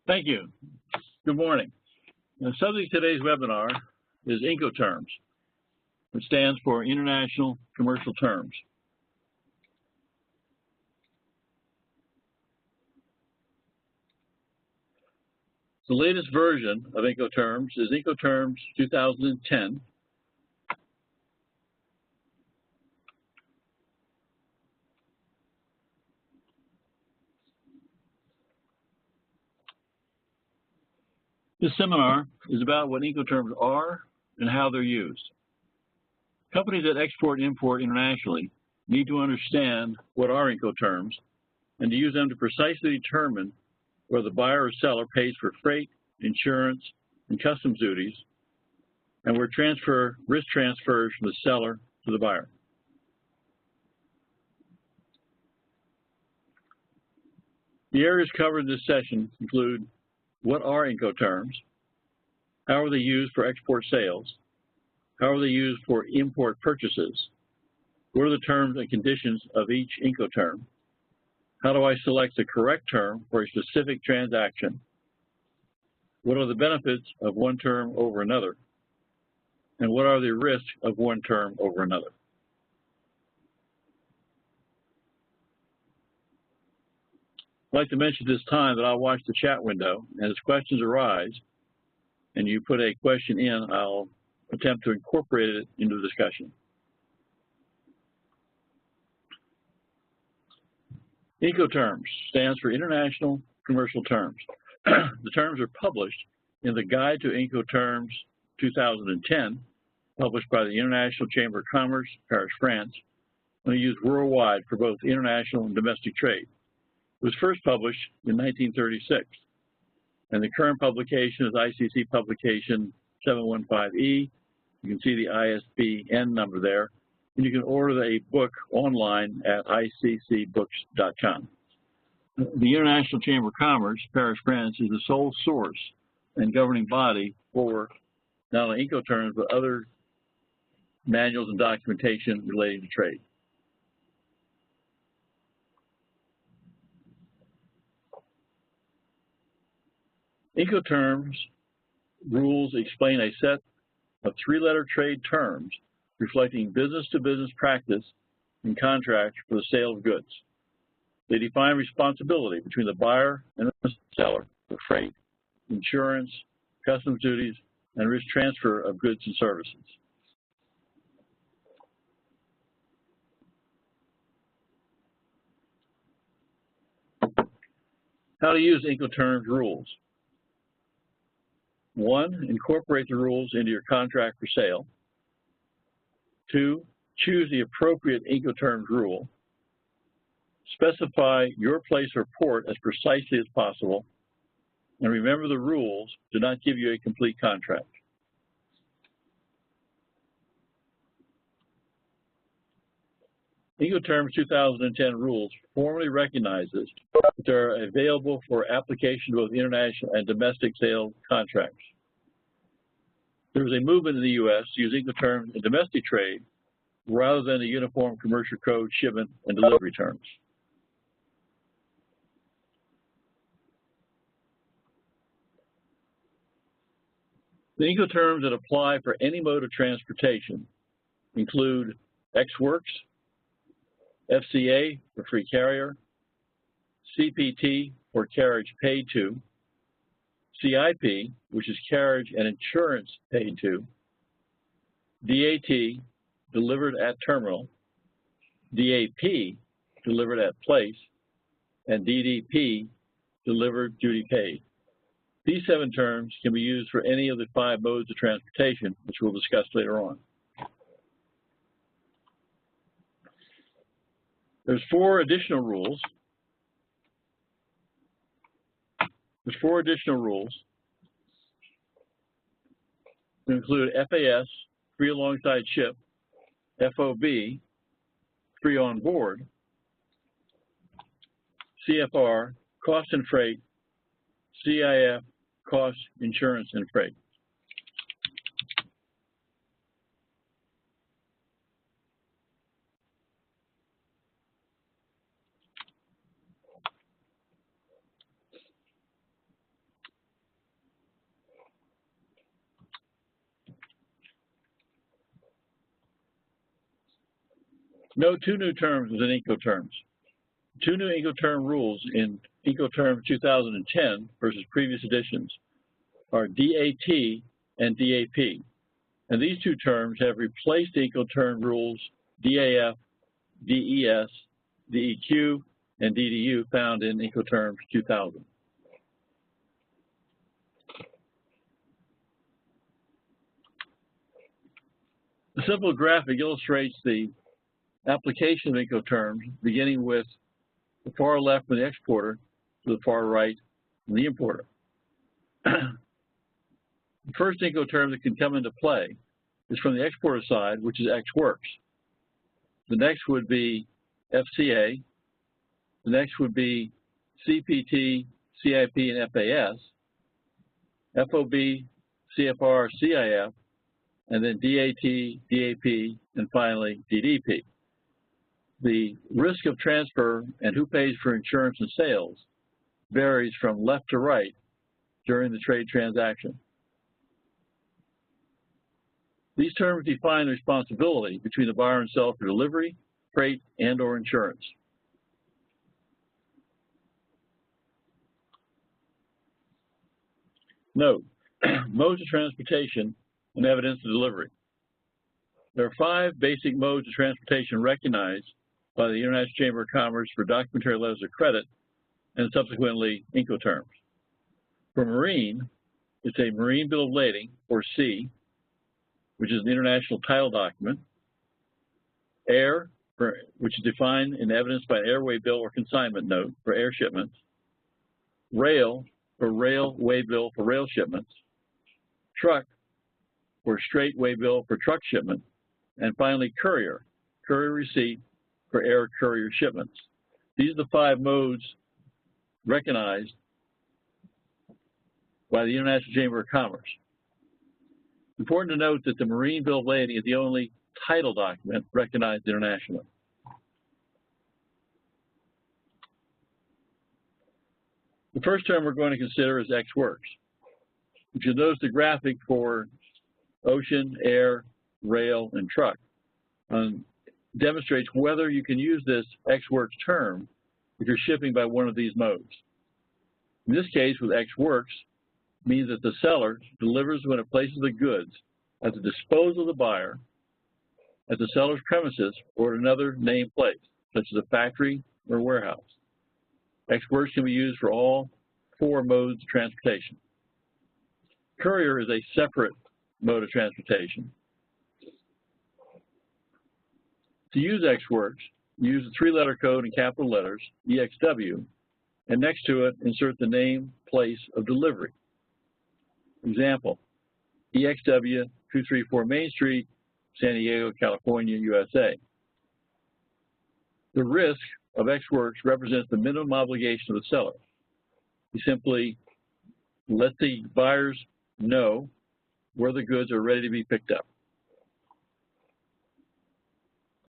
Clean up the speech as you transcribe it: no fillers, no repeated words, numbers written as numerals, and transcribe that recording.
Thank you. Good morning. The subject of today's webinar is INCOTERMS, which stands for International Commercial Terms. The latest version of INCOTERMS is INCOTERMS 2010. This seminar is about what INCOTERMS are and how they're used. Companies that export and import internationally need to understand what are INCOTERMS and to use them to precisely determine whether the buyer or seller pays for freight, insurance, and customs duties, and where risk transfers from the seller to the buyer. The areas covered in this session include: what are INCOTERMS? How are they used for export sales? How are they used for import purchases? What are the terms and conditions of each INCOTERM? How do I select the correct term for a specific transaction? What are the benefits of one term over another? And what are the risks of one term over another? I'd like to mention this time that I'll watch the chat window, and as questions arise and you put a question in, I'll attempt to incorporate it into the discussion. INCOTERMS stands for International Commercial Terms. The terms are published in the Guide to INCOTERMS 2010, published by the International Chamber of Commerce, Paris, France, and are used worldwide for both international and domestic trade. It was first published in 1936, and the current publication is ICC publication 715E. You can see the ISBN number there, and you can order the book online at iccbooks.com. The International Chamber of Commerce, Paris, France, is the sole source and governing body for not only INCOTERMS, but other manuals and documentation relating to trade. INCOTERMS rules explain a set of three-letter trade terms reflecting business-to-business practice and contracts for the sale of goods. They define responsibility between the buyer and the seller for freight, insurance, customs duties, and risk transfer of goods and services. How to use INCOTERMS rules. 1, incorporate the rules into your contract for sale. 2, choose the appropriate INCOTERMS rule. Specify your place or port as precisely as possible. And remember, the rules do not give you a complete contract. INCOTERMS 2010 rules formally recognizes that they are available for application to both international and domestic sales contracts. There is a movement in the U.S. to use INCOTERMS in domestic trade rather than the Uniform Commercial Code shipment and delivery terms. The INCOTERMS that apply for any mode of transportation include Ex-Works, FCA for free carrier, CPT for carriage paid to, CIP, which is carriage and insurance paid to, DAT, delivered at terminal, DAP, delivered at place, and DDP, delivered duty paid. These 7 terms can be used for any of the 5 modes of transportation, which we'll discuss later on. There's 4 additional rules. There's 4 additional rules to include FAS, free alongside ship, FOB, free on board, CFR, cost and freight, CIF, cost, insurance, and freight. Note two new terms within INCOTERMS. Two new INCOTERM rules in INCOTERMS 2010 versus previous editions are DAT and DAP. And these two terms have replaced the INCOTERM rules DAF, DES, DEQ, and DDU found in INCOTERMS 2000. The simple graphic illustrates the application of INCOTERMS, beginning with the far left from the exporter to the far right from the importer. The first INCOTERM that can come into play is from the exporter side, which is ex-works. The next would be FCA. The next would be CPT, CIP, and FAS, FOB, CFR, CIF, and then DAT, DAP, and finally DDP. The risk of transfer and who pays for insurance and sales varies from left to right during the trade transaction. These terms define the responsibility between the buyer and seller for delivery, freight, and/or insurance. Note, modes of transportation and evidence of delivery. There are 5 basic modes of transportation recognized by the International Chamber of Commerce for documentary letters of credit and subsequently INCOTERMS. For marine, it's a marine bill of lading, or C, which is an international title document. Air, which is defined and evidenced by an airway bill or consignment note for air shipments. Rail, or railway bill for rail shipments. Truck, or straight way bill for truck shipment. And finally, courier, courier receipt for air courier shipments. These are the 5 modes recognized by the International Chamber of Commerce. Important to note that the marine bill of lading is the only title document recognized internationally. The first term we're going to consider is ex-works. If you notice the graphic for ocean, air, rail, and truck demonstrates whether you can use this ex-works term if you're shipping by one of these modes. In this case, with ex-works, means that the seller delivers when it places the goods at the disposal of the buyer at the seller's premises or at another named place, such as a factory or warehouse. Ex-works can be used for all 4 modes of transportation. Courier is a separate mode of transportation. To use ex-works, use the 3-letter code in capital letters, EXW, and next to it, insert the name, place of delivery. Example, EXW 234 Main Street, San Diego, California, USA. The risk of ex-works represents the minimum obligation of the seller. You simply let the buyers know where the goods are ready to be picked up.